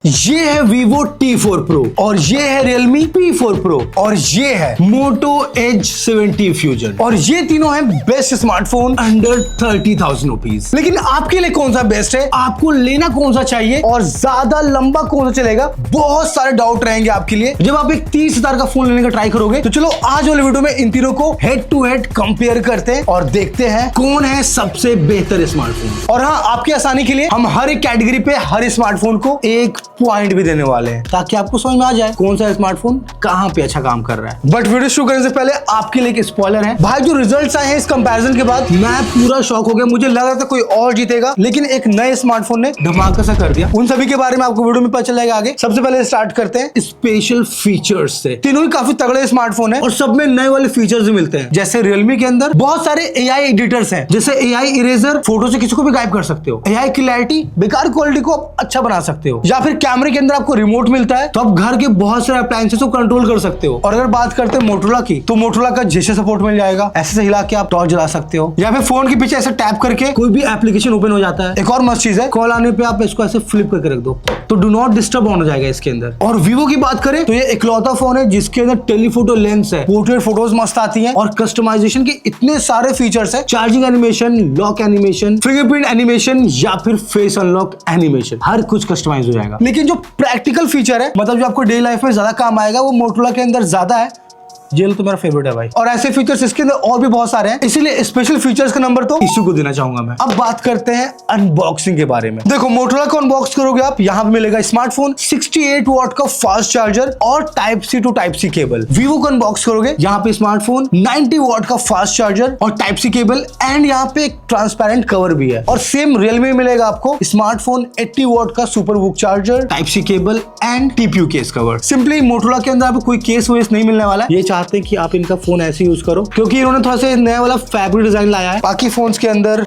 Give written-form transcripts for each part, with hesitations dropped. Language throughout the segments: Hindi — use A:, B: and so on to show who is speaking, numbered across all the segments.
A: ये है Vivo T4 Pro और ये है Realme P4 Pro और ये है Moto Edge 70 Fusion और ये तीनों हैं बेस्ट स्मार्टफोन अंडर 30,000 रुपीज। लेकिन आपके लिए कौन सा बेस्ट है, आपको लेना कौन सा चाहिए और ज्यादा लंबा कौन सा चलेगा, बहुत सारे डाउट रहेंगे आपके लिए जब आप एक 30,000 का फोन लेने का ट्राई करोगे। तो चलो आज वाले वीडियो में इन तीनों को हेड टू हेड कंपेयर करते हैं और देखते हैं कौन है सबसे बेहतर स्मार्टफोन। और हाँ, आपकी आसानी के लिए हम हर एक कैटेगरी पे हर स्मार्टफोन को एक पॉइंट भी देने वाले हैं ताकि आपको समझ में आ जाए कौन सा स्मार्टफोन कहां पे अच्छा काम कर रहा है। बट वीडियो शुरू करने से पहले आपके लिए एक स्पॉइलर है भाई, जो रिजल्ट्स आए हैं इस कंपैरिजन के बाद मैं पूरा शॉक हो गया। मुझे लग रहा था कोई और जीतेगा, लेकिन एक नए स्मार्टफोन ने धमाका सा कर दिया। उन सभी के बारे में आपको वीडियो में पता चलेगा आगे। सबसे पहले स्टार्ट करते हैं स्पेशल फीचर्स से। तीनों ही काफी तगड़े स्मार्टफोन है और सब में नए वाले फीचर्स भी मिलते हैं। जैसे रियलमी के अंदर बहुत सारे AI एडिटर्स हैं, जैसे AI इरेजर, फोटो से किसी को भी गायब कर सकते हो। AI क्लैरिटी, बेकार क्वालिटी को आप अच्छा बना सकते हो। या फिर कैमरे के अंदर आपको रिमोट मिलता है तो आप घर के बहुत सारे अप्लायंसेस को कंट्रोल कर सकते हो। और अगर बात करते हैं मोटोरोला की, तो मोटोरोला का जेसे सपोर्ट मिल जाएगा, ऐसे से हिला के आप टॉर्च जला सकते हो या फिर फोन के पीछे ऐसे टैप करके कोई भी एप्लीकेशन ओपन हो जाता है। एक और मस्त चीज है, कॉल आने पे आप इसको ऐसे फ्लिप करके रख दो तो डू नॉट डिस्टर्ब ऑन हो जाएगा इसके अंदर। और वीवो की बात करें तो ये इकलौता फोन है जिसके अंदर टेलीफोटो लेंस है, पोर्ट्रेट फोटोज मस्त आती है और कस्टमाइजेशन के इतने सारे फीचर्स है। Charging animation, lock animation, fingerprint animation या फिर फेस अनलॉक एनिमेशन, हर कुछ कस्टमाइज हो जाएगा। लेकिन जो प्रैक्टिकल फीचर है, मतलब जो आपको डेली लाइफ में ज्यादा काम आएगा, वो मोटोरोला के अंदर ज्यादा है। जेल तो मेरा फेवरेट है भाई, और ऐसे फीचर्स इसके अंदर और भी बहुत सारे हैं, इसीलिए स्पेशल फीचर्स का नंबर तो इशू को देना चाहूंगा मैं। अब बात करते हैं अनबॉक्सिंग के बारे में। देखो, मोटोरोला को अनबॉक्स करोगे आप, यहाँ पे मिलेगा स्मार्टफोन, 68 वॉट का फास्ट चार्जर और Type-C to Type-C cable. Vivo को अनबॉक्स करोगे, यहाँ पे स्मार्टफोन, 90 वॉट का फास्ट चार्जर और Type-C केबल एंड यहाँ पे एक ट्रांसपेरेंट कवर भी है। और सेम रियलमी में मिलेगा आपको स्मार्टफोन, 80 वॉट का super book charger, Type-C cable and TPU case cover. Simply Motorola के अंदर आपको कोई केस वेस नहीं मिलने वाला है। ये चाहते हैं कि आप इनका फोन ऐसे यूज करो क्योंकि इन्होंने थोड़ा सा नया वाला फैब्रिक डिजाइन लाया है। बाकी फोन्स के अंदर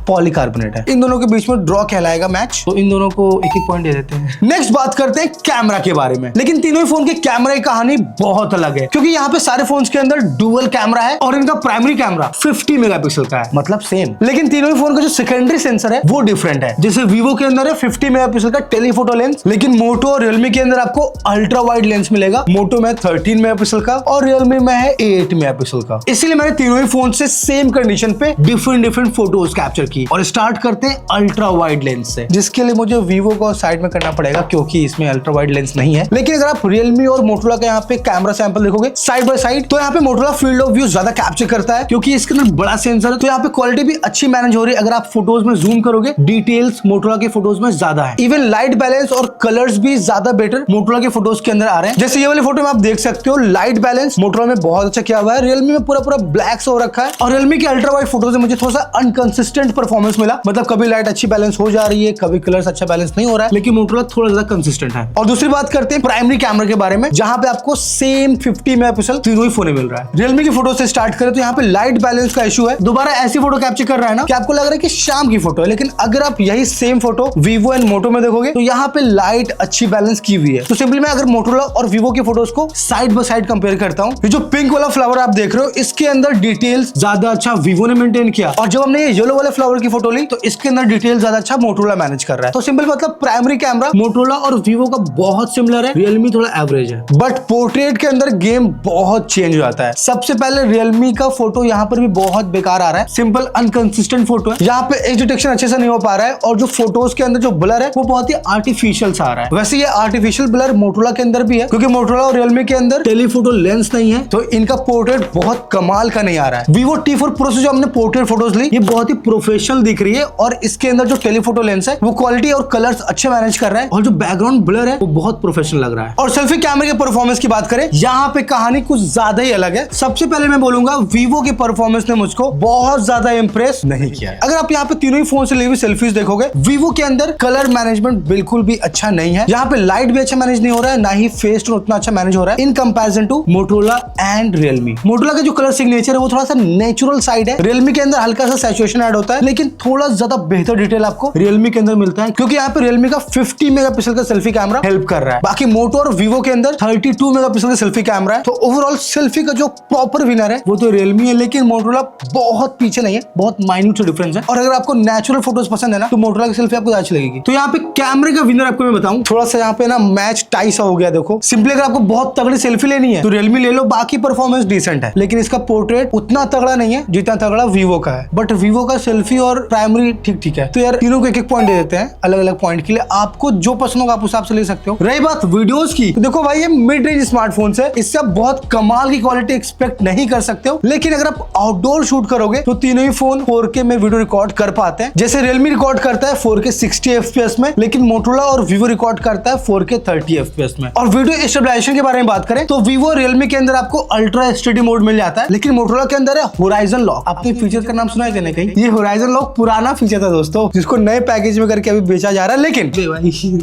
A: पॉलीकार्बोनेट है। इन दोनों के बीच में ड्रॉ कहलाएगा मैच, तो इन दोनों को एक एक पॉइंट दे देते हैं। नेक्स्ट बात करते हैं कैमरा के बारे में। लेकिन तीनों ही फोन के कैमरा की कहानी बहुत अलग है क्योंकि यहाँ पे सारे फोन्स के अंदर डुअल कैमरा है और इनका प्राइमरी कैमरा 50 मेगापिक्सल का है, मतलब सेम। लेकिन तीनों ही फोन का जो सेकेंडरी सेंसर है वो डिफरेंट है। जैसे वीवो के अंदर है 50 मेगापिक्सल का टेलीफोटो लेंस, लेकिन मोटो और रियलमी के अंदर आपको अल्ट्रा वाइड लेंस मिलेगा। मोटो में 13 मेगापिक्सल का और रियलमी में है 8 मेगापिक्सल का। इसीलिए मैंने तीनों ही फोन से सेम कंडीशन पे डिफरेंट फोटोज कैप्चर की। और स्टार्ट करते हैं अल्ट्रा वाइड लेंस से, जिसके लिए मुझे वीवो को साइड में करना पड़ेगा क्योंकि इसमें अल्ट्रा वाइड लेंस नहीं है। लेकिन अगर आप रियलमी और मोटोरोला का यहाँ पे कैमरा सैंपल देखोगे साइड बाय साइड, तो यहाँ पे मोटोरोला फील्ड ऑफ व्यू ज्यादा कैप्चर करता है क्योंकि इसके अंदर बड़ा सेंसर है, तो यहाँ पे क्वालिटी भी अच्छी मैनेज हो रही है। अगर आप फोटोज में जूम करोगे, डिटेल्स मोटोरोला के फोटोज में ज्यादा है। इवन लाइट बैलेंस और कलर्स भी ज्यादा बेटर मोटोरोला के फोटोज के अंदर आ रहे हैं। जैसे ये वाले फोटो में आप देख सकते हो, लाइट बैलेंस मोटोरोला में बहुत अच्छा किया हुआ है, रियलमी में पूरा ब्लैक हो रखा है। और रियलमी के अल्ट्रा वाइड फोटोज में मुझे थोड़ा सा अनकंसिस्टेंट परफॉर्मेंस मिला, मतलब कभी लाइट अच्छी बैलेंस हो जा रही है, कभी कलर्स अच्छा बैलेंस नहीं हो रहा है, लेकिन मोटोरोला थोड़ा ज्यादा कंसिस्टेंट है। और दूसरी बात करते हैं प्राइमरी कैमरा के बारे में, जहां पे आपको सेम 50 मेगापिक्सल तीनों ही फोन में मिल रहा है। रियलमी की फोटो से स्टार्ट करें तो यहाँ पे लाइट बैलेंस का इशू है, दोबारा ऐसी फोटो कैप्चर कर रहा है ना कि आपको लग रहा है कि शाम की फोटो है। लेकिन अगर आप यही सेम फोटो वीवो एंड मोटो में देखोगे तो यहाँ पे लाइट अच्छी बैलेंस की हुई है। तो सिंपली मैं अगर मोटोरोला और वीवो की फोटोज को साइड बाय साइड कंपेयर करता हूँ, ये जो पिंक वाला फ्लावर आप देख रहे हो, इसके अंदर डिटेल्स ज्यादा अच्छा वीवो ने मेंटेन किया, और जब हमने ये येलो वाले फ्लावर की फोटो ली तो इसके अंदर डिटेल ज्यादा अच्छा मोटोरोला मैनेज कर रहा है। तो सिंपल मतलब प्राइमरी कैमरा मोटोरोला और वीवो का बहुत सिमिलर है, रियलमी थोड़ा एवरेज है। बट पोर्ट्रेट के अंदर गेम बहुत चेंज हो जाता है। सबसे पहले रियलमी का फोटो यहाँ पर भी बहुत बेकार आ रहा है, सिंपल अनकंसिस्टेंट फोटो है। यहाँ पे एज डिटेक्शन अच्छे से नहीं हो पा रहा है और जो फोटोज के अंदर जो ब्लर है वो बहुत ही आर्टिफिशियल सा आ रहा है। वैसे ये आर्टिफिशियल ब्लर मोटोरोला के अंदर भी है क्योंकि मोटोरोला और रियलमी के अंदर टेलीफोटो लेंस नहीं है, तो इनका पोर्ट्रेट बहुत कमाल का नहीं आ रहा है। वीवो T4 Pro से जो हमने पोर्ट्रेट फोटोज ली, ये बहुत ही प्रोफेशनल दिख रही है और इसके अंदर जो टेलीफोटो लेंस है वो क्वालिटी और कलर्स अच्छे मैनेज कर रहा है और जो बैकग्राउंड ब्लर है वो बहुत प्रोफेशनल लग रहा है। और सेल्फी कैमरे के परफॉर्मेंस की बात करें, यहाँ पे कहानी कुछ ज्यादा ही अलग है। सबसे पहले मैं बोलूंगा वीवो के परफॉर्मेंस ने मुझको बहुत ज्यादा इंप्रेस नहीं किया है। अगर आप यहाँ पे तीनों ही फोन से ली हुई सेल्फीज देखोगे, वीवो के अंदर कलर मैनेजमेंट बिल्कुल भी अच्छा नहीं है। यहाँ पे लाइट भी अच्छा मैनेज नहीं हो रहा है, ना ही फेस टोन उतना अच्छा मैनेज हो रहा है in comparison to Motorola and Realme. Motorola का जो कलर सिग्नेचर है वो थोड़ा सा नेचुरल साइड है, रियलमी के अंदर हल्का सा सैचुरेशन ऐड होता है, लेकिन थोड़ा ज्यादा बेहतर डिटेल आपको Realme के अंदर मिलता है, क्योंकि यहाँ पे Realme का 50 मेगापिक्सल का सेल्फी कैमरा हेल्प कर रहा है। बाकी मोटो और Vivo के अंदर 32 मेगापिक्सल का सेल्फी कैमरा है। तो ओवरऑल सेल्फी का जो प्रॉपर विनर है वो तो Realme है, लेकिन मोटोरोला बहुत पीछे नहीं है, बहुत माइन्यूट डिफरेंस है। और अगर आपको नेचुरल फोटोज पसंद है ना, तो मोटोरोला की सेल्फी आपको अच्छी लगेगी। तो यहाँ पे कैमरे का विनर आपको मैं बताऊं, थोड़ा सा यहाँ पे ना मैच टाई सा हो गया। देखो सिंपली अगर आपको बहुत तगड़ी सेल्फी लेनी है तो Realme ले लो, बाकी परफॉर्मेंस डिसेंट है, लेकिन इसका पोर्ट्रेट उतना तगड़ा नहीं है जितना तगड़ा Vivo का है। बट Vivo का सेल्फी और प्राइमरी ठीक ठीक है। तो यार तीनों को एक एक पॉइंट दे देते हैं अलग अलग पॉइंट के लिए, आपको जो पसंद होगा आप उस हिसाब से ले सकते हो। रही बात वीडियोस की, तो देखो भाई ये मिड रेंज स्मार्टफोन है, इससे आप बहुत कमाल की क्वालिटी एक्सपेक्ट नहीं कर सकते हो, लेकिन अगर आप आउटडोर शूट करोगे तो तीनों ही फोन 4K में वीडियो रिकॉर्ड कर पाते हैं। जैसे Realme रिकॉर्ड करता है 4K 60 FPS में, लेकिन Motorola और Vivo रिकॉर्ड करता है 4K 30 FPS में। और वीडियो स्टेबलाइजेशन के बारे में बात करें तो Vivo Realme के अंदर आपको अल्ट्रा एचडी मोड मिल जाता है, लेकिन Motorola के अंदर है होराइजन लॉक। आपने फीचर का नाम सुना है कहीं कहीं? ये होराइजन लॉक पुराना फीचर था दोस्तों, जिसको नए पैकेज में करके अभी बेचा जा रहा है, लेकिन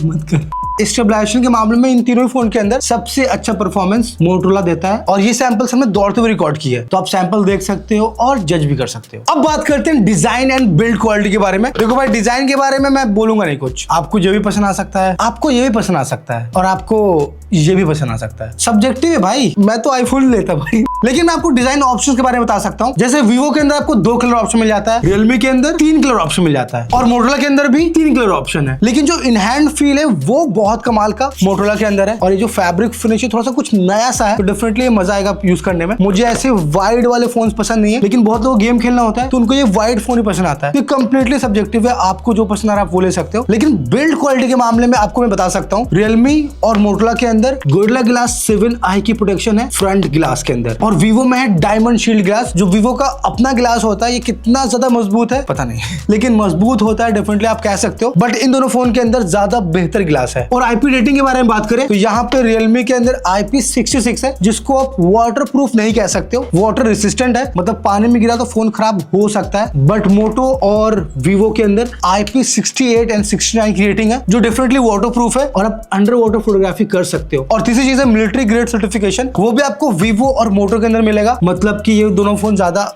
A: मत कर। स्टेबलाइजेशन के मामले में इन तीनों फोन के अंदर सबसे अच्छा परफॉर्मेंस मोटोरोला देता है, और ये सैंपल्स हमने दौड़ते हुए रिकॉर्ड किया है, तो आप सैंपल देख सकते हो और जज भी कर सकते हो। अब बात करते हैं डिजाइन एंड बिल्ड क्वालिटी के बारे में। देखो भाई डिजाइन के बारे में मैं बोलूंगा नहीं कुछ, आपको ये भी पसंद आ सकता है, आपको ये भी पसंद आ सकता है, और आपको ये भी पसंद आ सकता है। सब्जेक्टिव है भाई, मैं तो आईफोन लेता भाई, लेकिन मैं आपको डिजाइन ऑप्शंस के बारे में बता सकता हूँ। जैसे Vivo के अंदर आपको 2 कलर ऑप्शन मिल जाता है, Realme के अंदर 3 कलर ऑप्शन मिल जाता है, और Motorola के अंदर भी 3 कलर ऑप्शन है। लेकिन जो इन हैंड फील है वो बहुत कमाल का Motorola के अंदर है, और ये जो फैब्रिक फिनिश है थोड़ा सा कुछ नया सा है, तो डेफिनेटली मजा आएगा यूज करने में। मुझे ऐसे वाइड वाले फोन पसंद नहीं है, लेकिन बहुत लोग गेम खेलना होता है तो उनको ये वाइड फोन ही पसंद आता है। ये कंप्लीटली सब्जेक्टिव है, आपको जो पसंद आ रहा है आप वो ले सकते हो। लेकिन बिल्ड क्वालिटी के मामले में आपको मैं बता सकता हूँ, Realme और Motorola के अंदर Gorilla Glass 7i की प्रोटेक्शन है फ्रंट ग्लास के अंदर, और Vivo में है डायमंड शील्ड ग्लास। जो Vivo का अपना ग्लास होता है ये कितना ज्यादा मजबूत है पता नहीं लेकिन मजबूत होता है, डेफिनेटली आप कह सकते हो। बट इन दोनों फोन के अंदर ज्यादा बेहतर ग्लास है। और आईपी रेटिंग के बारे में बात करें तो यहाँ पे Realme के अंदर IP66 है, जिसको आप वाटर प्रूफ नहीं कह सकते हो, वाटर रेसिस्टेंट है, मतलब पानी में गिरा तो फोन खराब हो सकता है। बट मोटो और Vivo के अंदर IP68 एंड 69 की रेटिंग है, जो डेफिनेटली वाटर प्रूफ है और आप अंडर वाटर फोटोग्राफी कर सकते हो। और तीसरी चीज है मिलिट्री ग्रेड सर्टिफिकेशन, वो भी आपको Vivo और मोटो के अंदर मिलेगा, मतलब कि ये दोनों फोन ज्यादा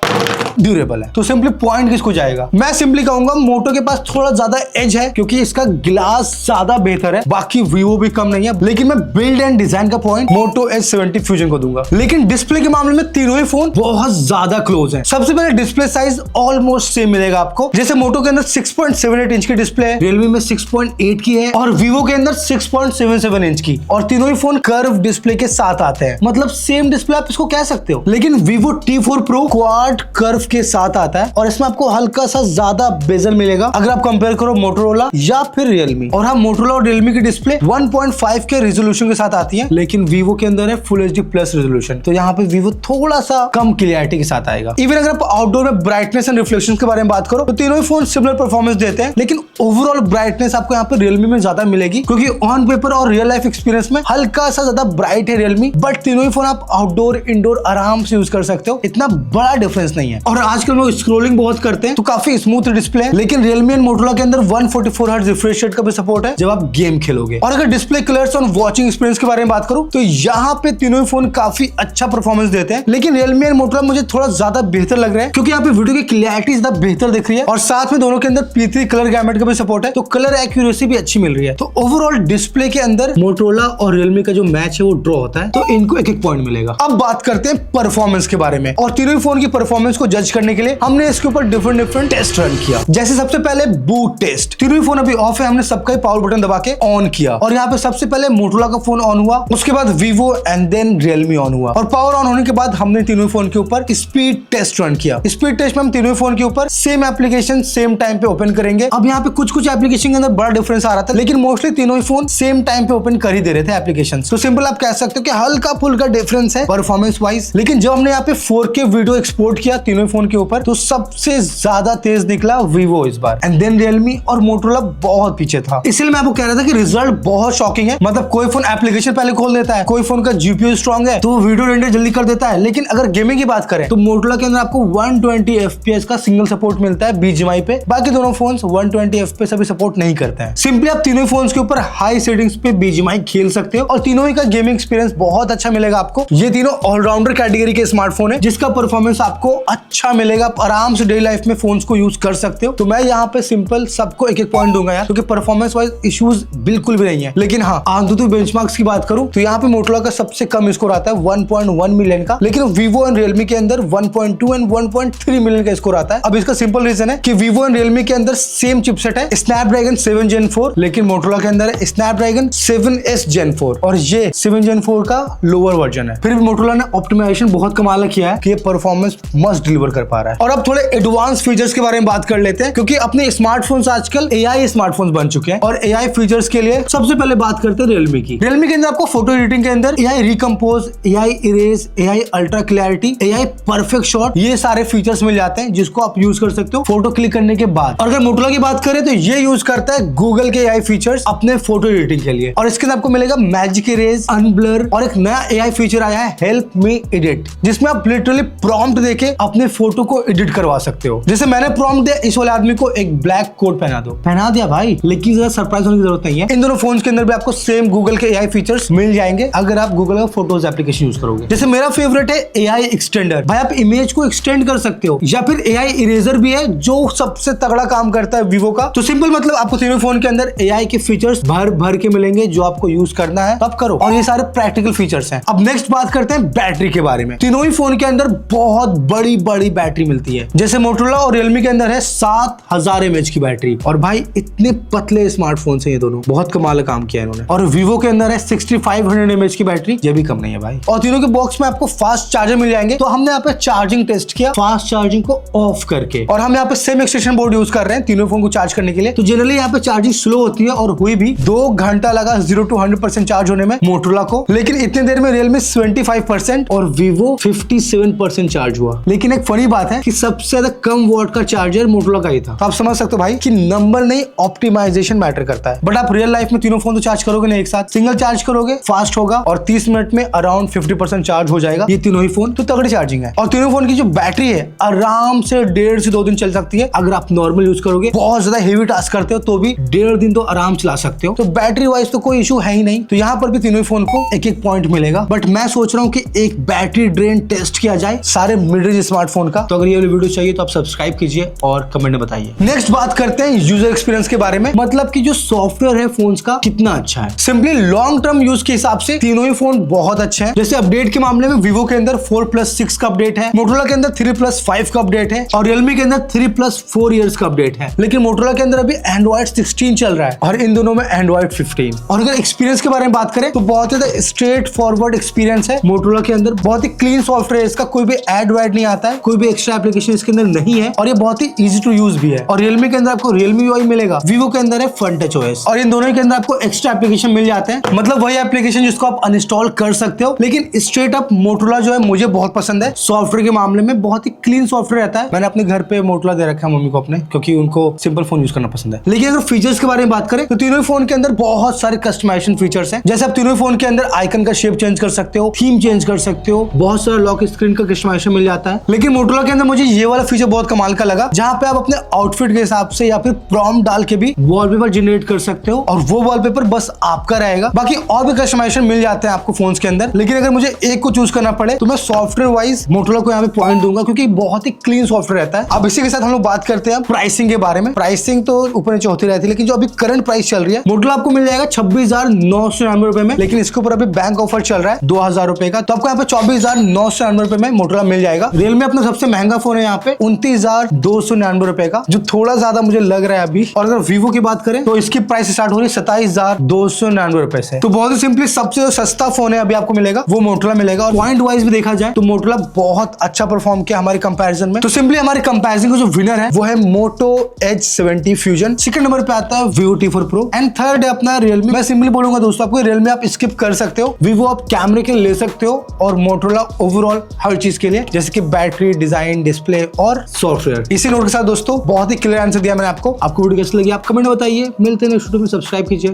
A: ड्यूरेबल है। तो सिंपली पॉइंट किसको जाएगा? मैं सिंपली कहूंगा मोटो के पास थोड़ा ज्यादा एज है, क्योंकि इसका ग्लास ज्यादा बेहतर है, बाकी Vivo भी कम नहीं है। लेकिन मैं बिल्ड एंड डिजाइन का पॉइंट मोटो H70 फ्यूजन को दूंगा। लेकिन डिस्प्ले के मामले में तीनों ही फोन बहुत ज्यादा क्लोज है। सबसे पहले डिस्प्ले साइज ऑलमोस्ट सेम मिलेगा आपको। जैसे मोटो के अंदर 6.78 इंच की डिस्प्ले है, Realme में 6.8 की है, और Vivo के अंदर 6.77 इंच की, और तीनों ही फोन कर्व डिस्प्ले के साथ आते हैं, मतलब सेम डिस्प्ले आप इसको कह सकते हो। लेकिन Vivo T4 Pro quad curve के साथ आता है, और इसमें आपको हल्का सा ज्यादा बेजल मिलेगा अगर आप कंपेयर करो मोटोरोला या फिर Realme। और हाँ, मोटोरोला और Realme की डिस्प्ले 1.5 के रेजोल्यूशन के साथ आती है, लेकिन Vivo के अंदर है फुल HD प्लस रेजोल्यूशन, तो यहाँ पे Vivo थोड़ा सा कम क्लियरिटी के साथ आएगा। इवन अगर आप आउटडोर में ब्राइटनेस एंड रिफ्लेक्शन के बारे में बात करो तो तीनों ही फोन सिमिलर परफॉर्मेंस देते हैं, लेकिन ओवरऑल ब्राइटनेस आपको यहाँ पे Realme में ज्यादा मिलेगी, क्योंकि ऑन पेपर और रियल लाइफ एक्सपीरियंस में हल्का सा ज्यादा ब्राइट है Realme। बट तीनों ही फोन आप आउटडोर इंडोर आराम से यूज कर सकते हो, इतना बड़ा डिफरेंस नहीं है। और आजकल लोग स्क्रोलिंग बहुत करते हैं तो काफी स्मूथ डिस्प्ले है, लेकिन Realme एंड Motorola के अंदर 144 हर्ट्ज रिफ्रेश रेट का भी सपोर्ट है जब आप गेम खेलोगे। और अगर डिस्प्ले कलर्स और वॉचिंग एक्सपीरियंस के बारे में बात करूं तो यहाँ पे तीनों ही फोन काफी अच्छा परफॉर्मेंस देते हैं, लेकिन Realme एंड Motorola मुझे थोड़ा ज्यादा बेहतर लग रहा है, क्योंकि यहाँ पे वीडियो की क्लियरिटी ज्यादा बेहतर दिख रही है, और साथ में दोनों के अंदर P3 कलर गैमेट का भी सपोर्ट है, तो कलर एक्यूरेसी भी अच्छी मिल रही है। तो ओवरऑल डिस्प्ले के अंदर Motorola और Realme का जो मैच है वो ड्रॉ होता है, तो इनको एक एक पॉइंट मिलेगा। अब बात करते हैं परफॉर्मेंस के बारे में, और तीनों ही फोन की परफॉर्मेंस को जज करने के लिए हमने इसके ऊपर डिफरेंट टेस्ट रन किया। जैसे सबसे पहले बूट टेस्ट, तीनों ही फोन अभी ऑफ है, हमने सबका ही पावर बटन दबा के ऑन किया, और यहाँ पे सबसे पहले Motorola का फोन ऑन हुआ, उसके बाद Vivo and then Realme on हुआ, और पावर ऑन होने के बाद हमने तीनों फोन के ऊपर स्पीड टेस्ट रन किया। स्पीड टेस्ट में हम तीनों फोन के ऊपर सेम एप्लीकेशन सेम टाइम पे ओपन करेंगे। अब यहाँ पे कुछ एप्लीकेशन के अंदर बड़ा डिफरेंस आ रहा था, लेकिन मोस्टली तीनों ही फोन सेम टाइम पे ओपन कर ही दे रहे थे एप्लीकेशन। तो सिंपल आप कह सकते हो कि हल्का फुल्का डिफरेंस है परफॉर्मेंस वाइज। लेकिन जब हमने यहाँ पे 4K वीडियो एक्सपोर्ट किया तीनों फोन के ऊपर, तो सबसे ज्यादा तेज निकला Vivo इस बार, एंड देन Realme, और Motorola बहुत पीछे था। इसलिए मैं आपको कह रहा था कि रिजल्ट बहुत शॉकिंग है। मतलब कोई फोन एप्लीकेशन पहले खोल देता है, कोई फोन का जीपीयू स्ट्रांग है तो वीडियो रेंडर जल्दी कर देता है, लेकिन अगर गेमिंग की बात करें तो Motorola के अंदर आपको 120 FPS का सिंगल सपोर्ट मिलता है BGMI पे, बाकी दोनों फोन 120 FPS अभी सपोर्ट नहीं करते हैं। सिंपली आप तीनों फोन्स के ऊपर हाई सेटिंग्स पे BGMI खेल सकते हो और तीनों ही का गेमिंग एक्सपीरियंस बहुत अच्छा मिलेगा आपको। ये तीनों ऑलराउंडर कैटेगरी के स्मार्टफोन है जिसका परफॉर्मेंस आपको अच्छा मिलेगा। आप आराम से डेली लाइफ में फोन्स को यूज कर सकते हो। तो मैं यहाँ पे सिंपल सबको एक एक पॉइंट दूंगा यार, क्योंकि परफॉर्मेंस वाइज इश्यूज बिल्कुल भी नहीं है। लेकिन हाँ, AnTuTu बेंचमार्क्स की बात करूं तो यहाँ पे मोटोरोला का सबसे कम स्कोर आता है 1.1 मिलियन का, लेकिन Vivo एंड Realme के अंदर 1.2 एंड 1.3 मिलियन का स्कोर आता है। अब इसका सिंपल रीजन है कि Vivo एंड Realme के अंदर सेम चिपसेट है Snapdragon 7 Gen 4, लेकिन मोटोरोला के अंदर है Snapdragon 7S Gen 4 और ये 7 Gen 4 का लोअर वर्जन है। फिर भी मोटोरोला ने ऑप्टिमाइजेशन बहुत कमाल किया है कि ये परफॉर्मेंस मस्त डिलीवर कर पा रहा है। और अब थोड़े एडवांस फीचर्स के बारे में बात कर लेते हैं, क्योंकि अपने स्मार्टफोन्स आजकल AI स्मार्टफोन्स बन चुके हैं और AI फीचर्स के लिए सबसे पहले बात करते हैं Realme की। Realme के अंदर आपको फोटो एडिटिंग के अंदर AI recompose, AI erase, AI ultra clarity, AI perfect shot, ये सारे फीचर्स मिल जाते हैं जिसको आप यूज कर सकते हो फोटो क्लिक करने के बाद। और अगर मोटोरोला की बात करें तो ये यूज करता है गूगल के AI फीचर्स अपने फोटो एडिटिंग के लिए। और इसके अंदर आपको मिलेगा मैजिक इरेज, अनब्लर और एक नया AI फीचर आया है हेल्प मी एडिट, जिसमें आप लिटरली प्रॉम्प्ट देके अपने फोटो को एडिट करवा सकते हो। जैसे मैंने प्रॉम्प्ट दिया इस वाले आदमी को एक ब्लैक कोट पहना दो, पहना दिया भाई, लेकिन ज्यादा सरप्राइज होने की जरूरत नहीं है। इन दोनों फोन्स के अंदर भी आपको सेम गूगल के AI फीचर्स मिल जाएंगे अगर आप गूगल का फोटोज एप्लीकेशन यूज करोगे। जैसे मेरा फेवरेट है AI एक्सटेंडर, भाई आप इमेज को एक्सटेंड कर सकते हो, या फिर AI इरेजर भी है जो सबसे तगड़ा काम करता है Vivo का। तो सिंपल मतलब आपको तीनों फोन के अंदर AI के फीचर्स भर भर के मिलेंगे, जो आपको यूज करना है तब करो, और ये सारे प्रैक्टिकल फीचर्स हैं। अब नेक्स्ट बात करते हैं बैटरी के बारे में। तीनों ही फोन के अंदर बहुत बड़ी बड़ी बैटरी मिलती है। जैसे मोटोरोला और Realme के अंदर है 7000 mAh की बैटरी, और भाई इतने पतले स्मार्टफोन से ये दोनों बहुत कमाल काम किया इन्होंने। और Vivo के अंदर है 6500 mAh की बैटरी, ये भी कम नहीं है भाई। और तीनों के बॉक्स में आपको फास्ट चार्जर मिल जाएंगे। तो हमने यहाँ पे चार्जिंग टेस्ट किया फास्ट चार्जिंग को ऑफ करके, और हम यहाँ पे सेम एक्सटेंशन बोर्ड यूज कर रहे हैं तीनों फोन को चार्ज करने के लिए। तो जनरली यहाँ पे चार्जिंग स्लो होती है, और हुई भी 2 घंटा लगा 0 to 100% चार्ज होने में मोटोरोला को, लेकिन इतने देर में Realme 75% और Vivo 57% चार्ज हुआ। लेकिन एक फनी बात है कि सबसे ज्यादा कम वॉट का चार्जर मोटोरोला का ही था। तो आप समझ सकते हो भाई कि नंबर नहीं, ऑप्टिमाइजेशन मैटर करता है। बट आप रियल लाइफ में तीनों फोन तो चार्ज करोगे नहीं एक साथ, सिंगल चार्ज करोगे, फास्ट होगा और 30 मिनट में अराउंड 50% चार्ज हो जाएगा ये तीनों ही फोन। तो तगड़ी चार्जिंग है। और तीनों फोन की जो बैटरी है आराम से 1.5 से 2 दिन चल सकती है। अगर आप नॉर्मल यूज करोगे, बहुत ज्यादा हेवी टास्क करते हो तो भी 1.5 दिन तो आराम चला सकते हो। तो बैटरी वाइज तो कोई इशू है ही नहीं। तो यहाँ पर भी तीनों फोन को एक एक पॉइंट मिलेगा। बट मैं सोच रहा हूँ कि एक बैटरी ड्रेन टेस्ट किया जाए सारे मिड रेंज स्मार्टफोन का। तो अगर ये वीडियो चाहिए तो आप सब्सक्राइब कीजिए और कमेंट में बताइए। नेक्स्ट बात करते हैं यूजर एक्सपीरियंस के बारे में, मतलब कि जो सॉफ्टवेयर है फोन्स का कितना अच्छा है। सिंपली लॉन्ग टर्म यूज के हिसाब से तीनों ही फोन बहुत अच्छे हैं। जैसे अपडेट के मामले में Vivo के अंदर 4+6 का अपडेट है, मोटोरोला के अंदर 3+5 का अपडेट है, और Realme के अंदर 3+4 इयर्स का अपडेट है। लेकिन मोटोरोला के अंदर अभी Android 16 चल रहा है और इन दोनों में Android 15। और अगर एक्सपीरियंस के बारे में बात करें तो बहुत ही स्ट्रेट फॉरवर्ड एक्सपीरियंस है। मोटोरोला के अंदर बहुत ही क्लीन सॉफ्टवेयर, इसका कोई भी एड वैड नहीं आता है, कोई भी एक्स्ट्रा एप्लीकेशन इसके अंदर नहीं है, और ये बहुत ही इजी टू यूज भी है। और Realme के अंदर आपको Realme UI मिलेगा, Vivo के अंदर है Fun Touch OS, और इन दोनों के अंदर आपको एक्स्ट्रा एप्लीकेशन मिल जाते हैं, मतलब वही एप्लीकेशन जिसको आप अनइंस्टॉल कर सकते हो। लेकिन स्ट्रेट अप मोटोरोला जो है मुझे बहुत पसंद है। सॉफ्टवेयर के मामले में बहुत ही क्लीन सॉफ्टवेयर रहता है। मैंने अपने घर पे मोटोरोला दे रखा है मम्मी को अपने, क्योंकि उनको सिंपल फोन यूज करना पसंद है। लेकिन अगर फीचर्स के बारे में बात करें तो तीनों फोन के अंदर बहुत सारे कस्टमाइजेशन फीचर्स हैं। जैसे आप तीनों फोन के अंदर आइकन का शेप चेंज कर सकते हो, थीम चेंज कर सकते हो, बहुत सारा लॉक स्क्रीन का कस्टमाइजेशन मिल जाता है। लेकिन मोटोरोला के अंदर मुझे ये वाला फीचर बहुत कमाल का लगा, जहां पे आप अपने आउटफिट के हिसाब से या फिर प्रॉम्प्ट डाल के भी वॉलपेपर जनरेट कर सकते हो, और वो वॉलपेपर बस आपका रहेगा। बाकी और भी कस्टमाइजेशन मिल जाते हैं आपको फोन्स के अंदर। लेकिन अगर मुझे एक को चूज करना पड़े तो मैं सॉफ्टवेयर वाइज मोटोरोला को यहाँ पे पॉइंट दूंगा, क्योंकि बहुत ही क्लीन सॉफ्टवेयर रहता है। अब इसी के साथ हम लोग बात करते हैं प्राइसिंग के बारे में। प्राइसिंग तो ऊपर नीचे होती रहती है, लेकिन जो अभी करंट प्राइस चल रही है मोटोरोला आपको मिल जाएगा 26,999 रुपए में। लेकिन इसके ऊपर अभी बैंक ऑफर चल रहा है 2000 रुपए का, तो आपको यहाँ पे 24,999 रुपए में मोटोरोला मिल जाएगा। Realme अपना सबसे महंगा फोन है यहाँ पे 29,299 रुपए का, जो थोड़ा ज्यादा मुझे लग रहा है अभी। और अगर Vivo की बात करें तो इसकी प्राइस स्टार्ट हो रही है 27,299 रुपए से। तो बहुत ही सिंपली सबसे सस्ता फोन है अभी आपको मिलेगा वो मोटोरोला मिलेगा। और पॉइंट वाइज भी देखा जाए तो मोटोरोला बहुत अच्छा परफॉर्म किया हमारे कंपैरिजन में। तो सिंपली हमारे कंपैरिजन का जो विनर है वो है Moto Edge 70 Fusion। Second number पे आता है Vivo T4 Pro and third है अपना Realme। मैं सिंपली बोलूंगा दोस्तों आपको Realme आप स्किप कर सकते हो, Vivo आप कैमरे के ले सकते हो, और मोटोरोला ओवरऑल हर चीज के लिए, जैसे कि बैटरी, डिजाइन, डिस्प्ले और सॉफ्टवेयर। इसी नोट के साथ दोस्तों बहुत ही क्लियर आंसर दिया मैंने आपको। आपको वीडियो कैसी लगी आप कमेंट में बताइए। मिलते हैं नेक्स्ट वीडियो में, सब्सक्राइब कीजिए,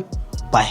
A: बाय।